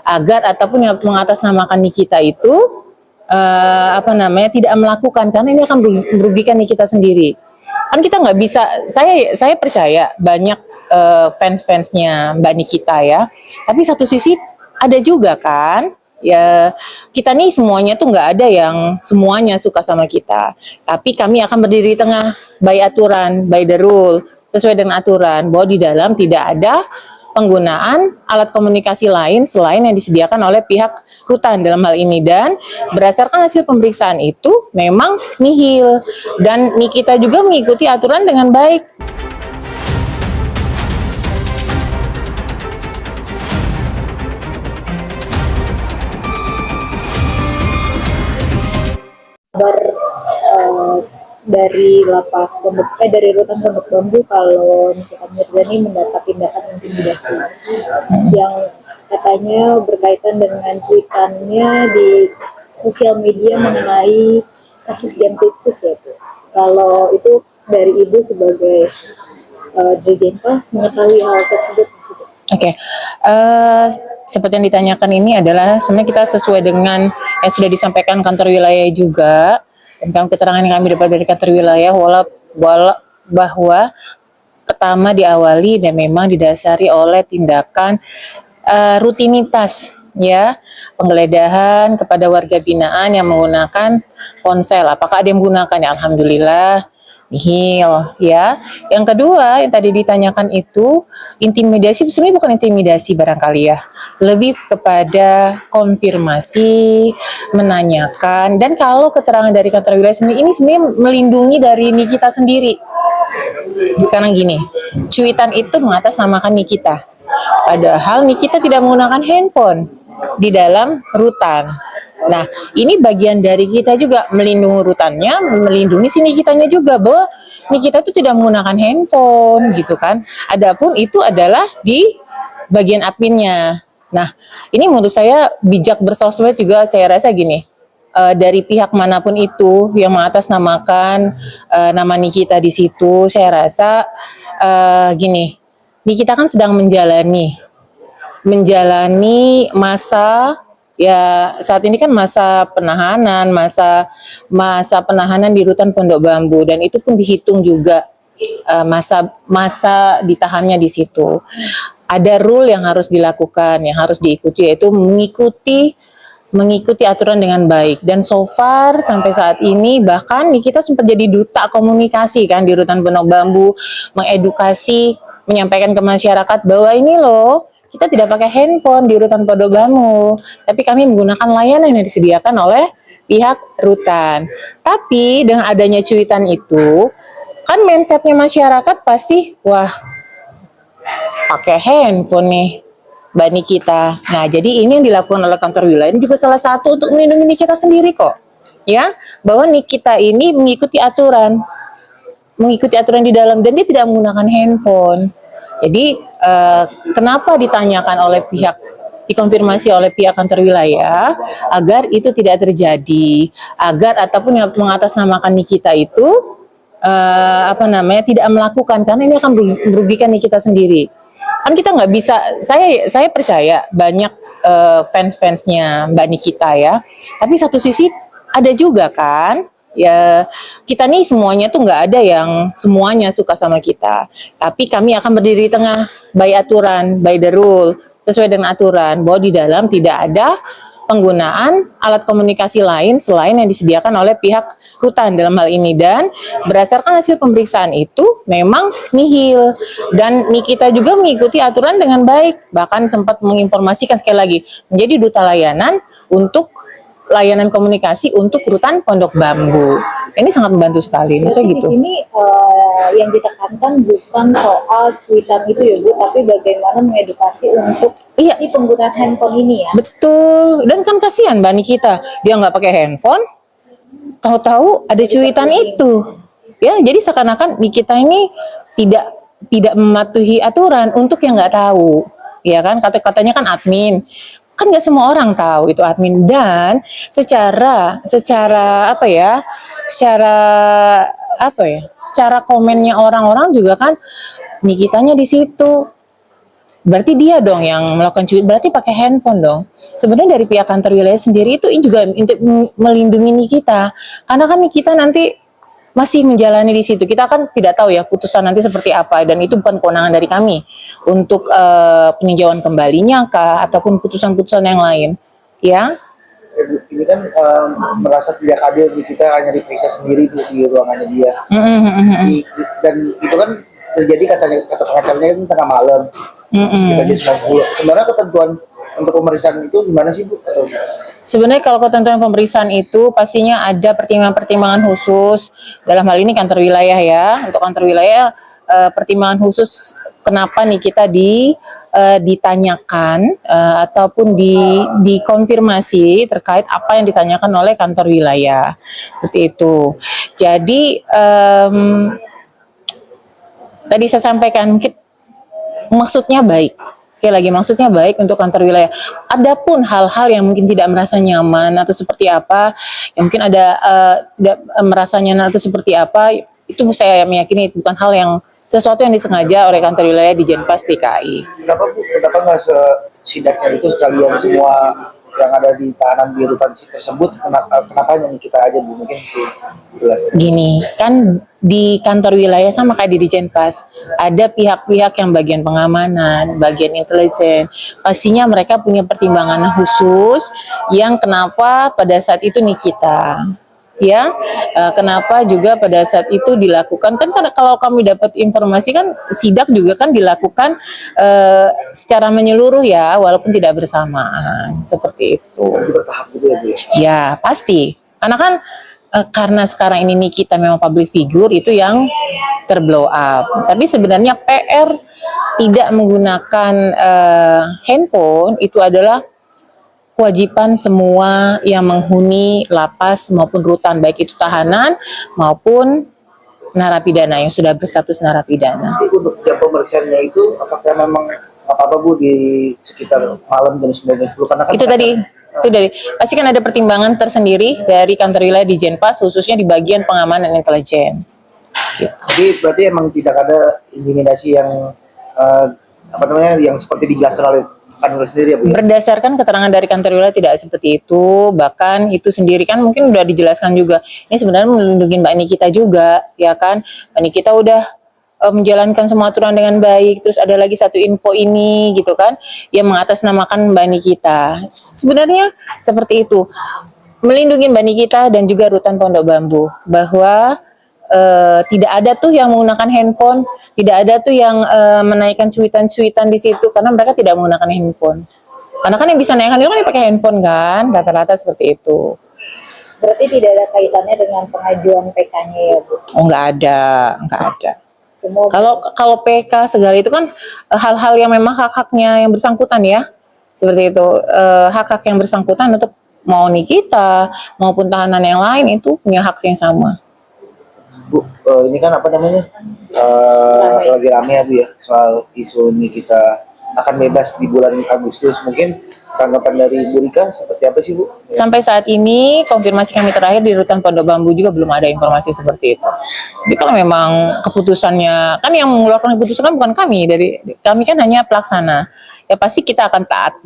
agar ataupun yang mengatasnamakan Nikita itu tidak melakukan, karena ini akan merugikan Nikita sendiri. Kan kita nggak bisa, saya percaya banyak fans-fansnya Mbak Nikita ya, tapi satu sisi ada juga kan ya, kita nih semuanya tuh nggak ada yang semuanya suka sama kita, tapi kami akan berdiri di tengah by aturan, by the rule, sesuai dengan aturan bahwa di dalam tidak ada penggunaan alat komunikasi lain selain yang disediakan oleh pihak rutan dalam hal ini, dan berdasarkan hasil pemeriksaan itu memang nihil dan Nikita juga mengikuti aturan dengan baik. Dari lapas dari rutan Pondok Bambu kalau Nikita Mirzani mendapat tindakan intimidasi yang katanya berkaitan dengan cuitannya di sosial media mengenai kasus Jampitsus ya Bu. Kalau itu dari Ibu sebagai Dirjenpas mengetahui hal tersebut. Oke. Seperti yang ditanyakan ini adalah sebenarnya kita sesuai dengan yang sudah disampaikan kantor wilayah juga, tentang keterangan yang kami dapat dari kantor wilayah bahwa pertama diawali dan memang didasari oleh tindakan rutinitas ya, penggeledahan kepada warga binaan yang menggunakan ponsel. Apakah ada yang menggunakan? Ya, alhamdulillah nihil ya. Yang kedua yang tadi ditanyakan itu intimidasi, sebenarnya bukan intimidasi barangkali ya, lebih kepada konfirmasi, menanyakan, dan kalau keterangan dari kantor wilayah ini sebenarnya melindungi dari Nikita sendiri. Sekarang gini, cuitan itu mengatasnamakan Nikita, padahal Nikita tidak menggunakan handphone di dalam rutan. Nah, ini bagian dari kita juga melindungi rutannya, melindungi si Nikitanya juga, bahwa Nikita itu tidak menggunakan handphone gitu kan. Adapun itu adalah di bagian adminnya. Nah, ini menurut saya bijak bersosmed juga, saya rasa gini, dari pihak manapun itu yang mengatasnamakan nama Nikita di situ, saya rasa gini, Nikita kan sedang menjalani masa ya, saat ini kan masa penahanan, masa penahanan di rutan Pondok Bambu, dan itu pun dihitung juga masa ditahannya di situ. Ada rule yang harus dilakukan, yang harus diikuti, yaitu mengikuti aturan dengan baik. Dan so far sampai saat ini bahkan kita sempat jadi duta komunikasi kan di rutan Pondok Bambu, mengedukasi, menyampaikan ke masyarakat bahwa ini loh, kita tidak pakai handphone di rutan Pondok Bambu, tapi kami menggunakan layanan yang disediakan oleh pihak rutan. Tapi dengan adanya cuitan itu, kan mindsetnya masyarakat pasti, wah, pakai handphone nih Mbak Nikita. Nah, jadi ini yang dilakukan oleh kantor wilayah ini juga salah satu untuk melindungi Nikita sendiri kok. Ya, bahwa Nikita ini mengikuti aturan di dalam, dan dia tidak menggunakan handphone. Jadi kenapa ditanyakan oleh dikonfirmasi oleh pihak kantor wilayah agar itu tidak terjadi, agar ataupun yang mengatasnamakan Nikita itu tidak melakukan, karena ini akan merugikan Nikita sendiri. Kan kita nggak bisa, saya percaya banyak fans-fansnya Mbak Nikita ya, tapi satu sisi ada juga kan ya, kita nih semuanya tuh nggak ada yang semuanya suka sama kita, tapi kami akan berdiri di tengah by aturan, by the rule, sesuai dengan aturan bahwa di dalam tidak ada penggunaan alat komunikasi lain selain yang disediakan oleh pihak rutan dalam hal ini, dan berdasarkan hasil pemeriksaan itu memang nihil dan Nikita juga mengikuti aturan dengan baik, bahkan sempat menginformasikan sekali lagi menjadi duta layanan untuk layanan komunikasi untuk rutan Pondok Bambu. Ini sangat membantu sekali. Jadi gitu. Di sini yang ditekankan bukan soal cuitan itu ya Bu, tapi bagaimana mengedukasi untuk si penggunaan handphone ini ya. Betul. Dan kan kasihan Mbak Nikita, dia nggak pakai handphone, tahu-tahu ada cuitan itu. Ya, jadi seakan-akan Nikita ini tidak mematuhi aturan untuk yang nggak tahu. Ya kan, katanya kan admin. Kan nggak semua orang tahu itu admin, dan secara komennya orang-orang juga kan Nikitanya di situ berarti dia dong yang melakukan cuitan, berarti pakai handphone dong. Sebenarnya dari pihak kantor wilayah sendiri itu juga untuk melindungi Nikita, karena kan Nikita nanti masih menjalani di situ. Kita kan tidak tahu ya putusan nanti seperti apa, dan itu bukan kewenangan dari kami untuk peninjauan kembalinya kah ataupun putusan-putusan yang lain, ya. Ini kan merasa tidak adil, kita hanya diperiksa sendiri Bu, di ruangannya dia. Dan itu kan terjadi kata pengacaranya kan tengah malam, sekitar jam 9. Sebenarnya ketentuan untuk pemeriksaan itu gimana sih Bu? Atau Sebenarnya kalau ketentuan pemeriksaan itu pastinya ada pertimbangan-pertimbangan khusus. Dalam hal ini kantor wilayah ya. Untuk kantor wilayah pertimbangan khusus kenapa nih kita ditanyakan ataupun dikonfirmasi terkait apa yang ditanyakan oleh kantor wilayah. Seperti itu. Jadi tadi saya sampaikan maksudnya baik. Sekali lagi maksudnya baik untuk kantor wilayah. Adapun hal-hal yang mungkin tidak merasa nyaman atau seperti apa, yang mungkin ada tidak merasa nyaman atau seperti apa, itu saya meyakini bukan hal yang sesuatu yang disengaja oleh kantor wilayah di Jenpas DKI. kenapa Bu? Kenapa nggak sidaknya itu sekalian semua yang ada di tahanan di rutan tersebut? Kenapa hanya kita aja Bu? Mungkin jelas. Gini, kan di kantor wilayah sama kayak di Jenpas, ada pihak-pihak yang bagian pengamanan, bagian intelijen. Pastinya mereka punya pertimbangan khusus yang kenapa pada saat itu Nikita. Ya, kenapa juga pada saat itu dilakukan, kan karena kalau kami dapat informasi kan sidak juga kan dilakukan secara menyeluruh ya, walaupun tidak bersamaan seperti itu. Berarti bertahap gitu ya Bu ya? Ya pasti, karena kan karena sekarang ini Nikita memang public figure itu yang terblow up. Tapi sebenarnya PR tidak menggunakan handphone itu adalah kewajiban semua yang menghuni lapas maupun rutan, baik itu tahanan maupun narapidana yang sudah berstatus narapidana. Tapi untuk jam pemeriksaannya itu apakah memang apa Bu di sekitar malam jam 9 jam 10? Karena kan Itu dari pasti kan ada pertimbangan tersendiri dari kantor wilayah di Jenpas, khususnya di bagian pengamanan intelijen. Jadi berarti emang tidak ada intimidasi yang yang seperti dijelaskan oleh kantor sendiri ya Bu ya? Berdasarkan keterangan dari kantor wilayah tidak seperti itu, bahkan itu sendiri kan mungkin udah dijelaskan juga. Ini sebenarnya melindungi Mbak Nikita juga, ya kan? Mbak Nikita udah menjalankan semua aturan dengan baik. Terus ada lagi satu info ini gitu kan, yang mengatasnamakan Mbak Nikita. Sebenarnya seperti itu, melindungi Mbak Nikita dan juga rutan Pondok Bambu, bahwa tidak ada tuh yang menggunakan handphone, tidak ada tuh yang menaikkan cuitan-cuitan di situ, karena mereka tidak menggunakan handphone. Karena kan yang bisa naikkan itu kan yang pakai handphone kan, rata-rata seperti itu. Berarti tidak ada kaitannya dengan pengajuan PK-nya ya Bu? Oh nggak ada. Semua Kalau PK segala itu kan hal-hal yang memang hak-haknya yang bersangkutan ya, seperti itu, hak-hak yang bersangkutan untuk mau Nikita maupun tahanan yang lain itu punya hak yang sama. Bu, ini kan apa namanya lagi rame ya Bu ya soal isu ini kita akan bebas di bulan Agustus. Mungkin tanggapan dari Bu Rika seperti apa sih Bu? Sampai saat ini konfirmasi kami terakhir di rutan Pondok Bambu juga belum ada informasi seperti itu. Tapi kalau memang keputusannya, kan yang mengeluarkan keputusan kan bukan kami, dari kami kan hanya pelaksana. Ya pasti kita akan taat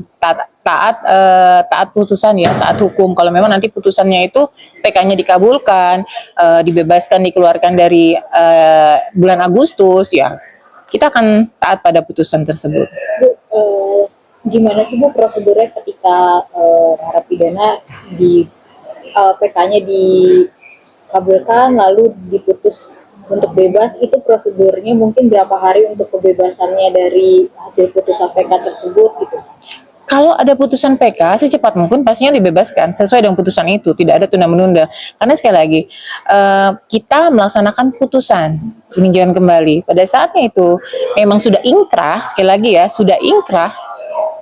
putusan ya, taat hukum. Kalau memang nanti putusannya itu PK-nya dikabulkan, dibebaskan, dikeluarkan dari bulan Agustus, ya kita akan taat pada putusan tersebut. Bu, gimana sih Bu prosedurnya ketika narapidana di PK-nya dikabulkan lalu diputus untuk bebas, itu prosedurnya mungkin berapa hari untuk kebebasannya dari hasil putusan PK tersebut gitu? Kalau ada putusan PK, secepat mungkin pastinya dibebaskan sesuai dengan putusan itu, tidak ada tunda-menunda. Karena sekali lagi, kita melaksanakan putusan peninjauan kembali. Pada saatnya itu memang sudah ingkrah, sekali lagi ya, sudah ingkrah,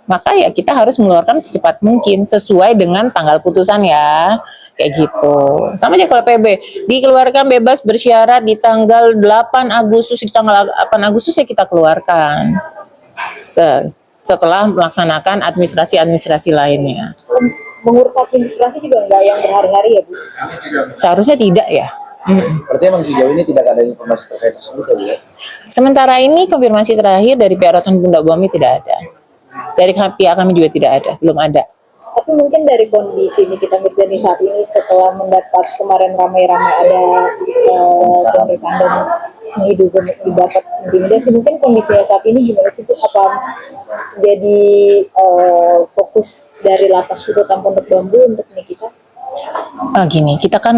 maka ya kita harus mengeluarkan secepat mungkin sesuai dengan tanggal putusan ya, kayak gitu. Sama aja kalau PB, dikeluarkan bebas bersyarat di tanggal 8 Agustus, di tanggal 8 Agustus ya kita keluarkan. Setelah melaksanakan administrasi lainnya. Mengurus administrasi juga enggak yang berhari-hari ya Bu? Seharusnya tidak ya. Berarti emang sejauh ini tidak ada informasi terkait tersebut ya? Sementara ini konfirmasi terakhir dari pihak Rutan Bunda Bumi tidak ada. Dari pihak kami juga tidak ada, belum ada. Tapi mungkin dari kondisi Nikita Mirzani saat ini setelah mendapat kemarin ramai-ramai ada pemeriksaan dan didapat intimidasi, mungkin kondisinya saat ini gimana sih? Apa jadi fokus dari lapas Rutan Pondok Bambu untuk Nikita? Gini, kita kan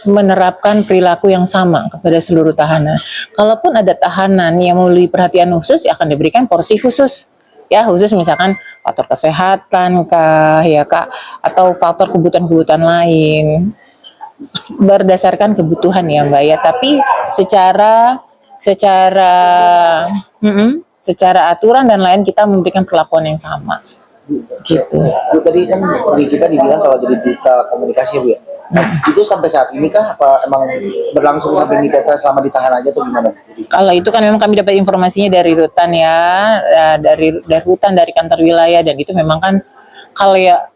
menerapkan perilaku yang sama kepada seluruh tahanan. Kalaupun ada tahanan yang melalui perhatian khusus, ya akan diberikan porsi khusus. Ya, khusus misalkan faktor kesehatan kah, ya Kak, atau faktor kebutuhan-kebutuhan lain. Berdasarkan kebutuhan ya Mbak ya, tapi secara aturan dan lain kita memberikan perlakuan yang sama. Gitu. Bu, tadi kan di kita dibilang kalau jadi duta komunikasi Bu ya. Nah, itu sampai saat ini kah apa emang berlangsung sampai Nikita selama ditahan aja atau gimana? Kalau itu kan memang kami dapat informasinya dari rutan ya, dari rutan, dari kantor wilayah, dan itu memang kan kalau ya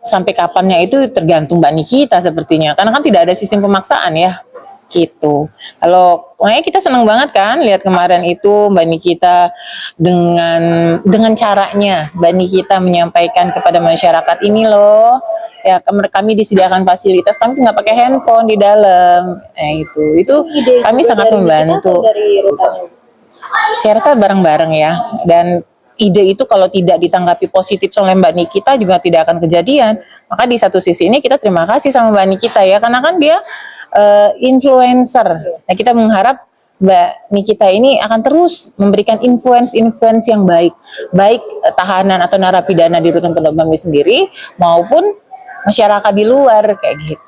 sampai kapannya itu tergantung Mbak Nikita sepertinya, karena kan tidak ada sistem pemaksaan ya. Gitu. Kalau makanya kita senang banget kan lihat kemarin itu Mbak Nikita dengan caranya Mbak Nikita menyampaikan kepada masyarakat ini loh ya, kami disediakan fasilitas, kami nggak pakai handphone di dalam. Itu Ide kami juga sangat dari Nikita membantu. atau dari Rutan? Saya rasa bareng-bareng ya, dan ide itu kalau tidak ditanggapi positif oleh Mbak Nikita juga tidak akan kejadian. Maka di satu sisi ini kita terima kasih sama Mbak Nikita ya, karena kan dia influencer. Nah, kita mengharap Mbak Nikita ini akan terus memberikan influence yang baik tahanan atau narapidana di Rutan Pondok Bambu sendiri maupun masyarakat di luar kayak gitu.